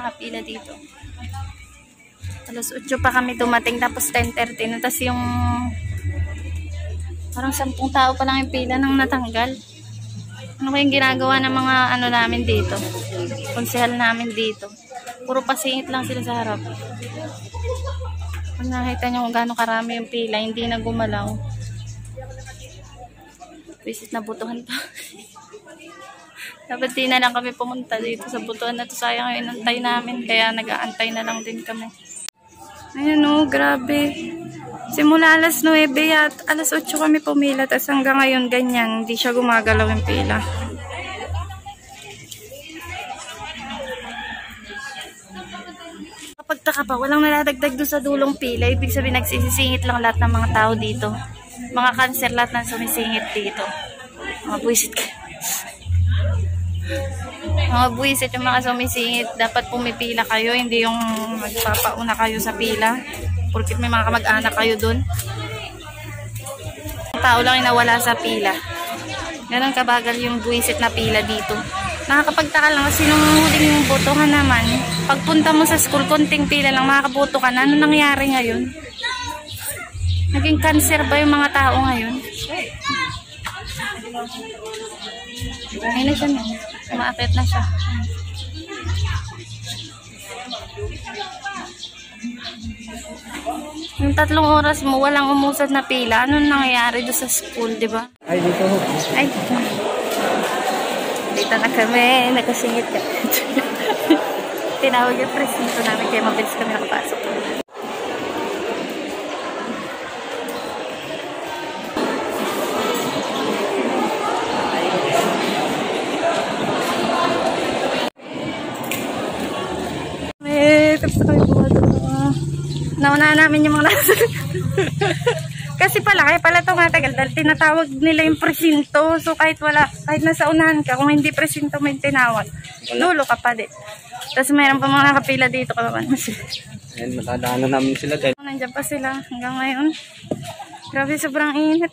nakapila dito. Alas 8 pa kami dumating, tapos 10:30 na. Tapos yung parang 10 tao pa lang yung pila nang natanggal. Ano kayang ginagawa ng mga ano namin dito? Konsehal namin dito. Puro pasingit lang sila sa harap. Kung nakita nyo kung gaano karami yung pila, hindi na gumalaw. Visit na butuhan to. Dapat di na lang kami pumunta dito sa butuhan na to. Sayang yung inantay namin, kaya nag-aantay na lang din kami. Ayan o, grabe. Simula alas 9 at alas 8 kami pumila. Tapos hanggang ngayon ganyan, hindi siya gumagalaw yung pila. Kapag taka pa, walang naladagdag doon sa dulong pila. Ibig sabihin nagsisisingit lang lahat ng mga tao dito. Mga cancer lahat na sumisingit dito. Mga buwisit ka. Mga buwisit yung mga sumisingit. Dapat pumipila kayo, hindi yung magpapauna kayo sa pila. Porque may mga kamag-anak kayo dun. Tao lang yung nawala sa pila. Ganon kabagal yung buwisit na pila dito. Nakakapagtaka lang kasi nung huling botohan naman, pagpunta mo sa school, konting pila lang, makakaboto ka na. Ano nangyari ngayon? Naging cancer ba yung mga tao ngayon? Ayun na siya. Umaakit na siya. Yung 3 oras mo, walang umusad na pila. Anong nangyayari doon sa school, di ba? Ay, dito. Ay, dito na kami. Nakasingit ka. Tinawag yung presinto namin, kaya mabilis kami nakapasok. Tapos na kami buhat. Nauna namin yung mga nasa. Kasi pala, kaya pala tumatagal dahil tinatawag nila yung presinto. So kahit nasa unahan ka, kung hindi presinto may tinawag, dulo ka pa din. Tapos mayroon pa mga nakapila dito. Ayan, matadaanan namin sila dahil nandiyan pa sila hanggang ngayon. Grabe, sobrang init.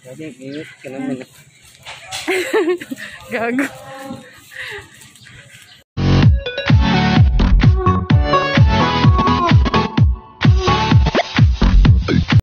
grabe, init ka naman. Gago.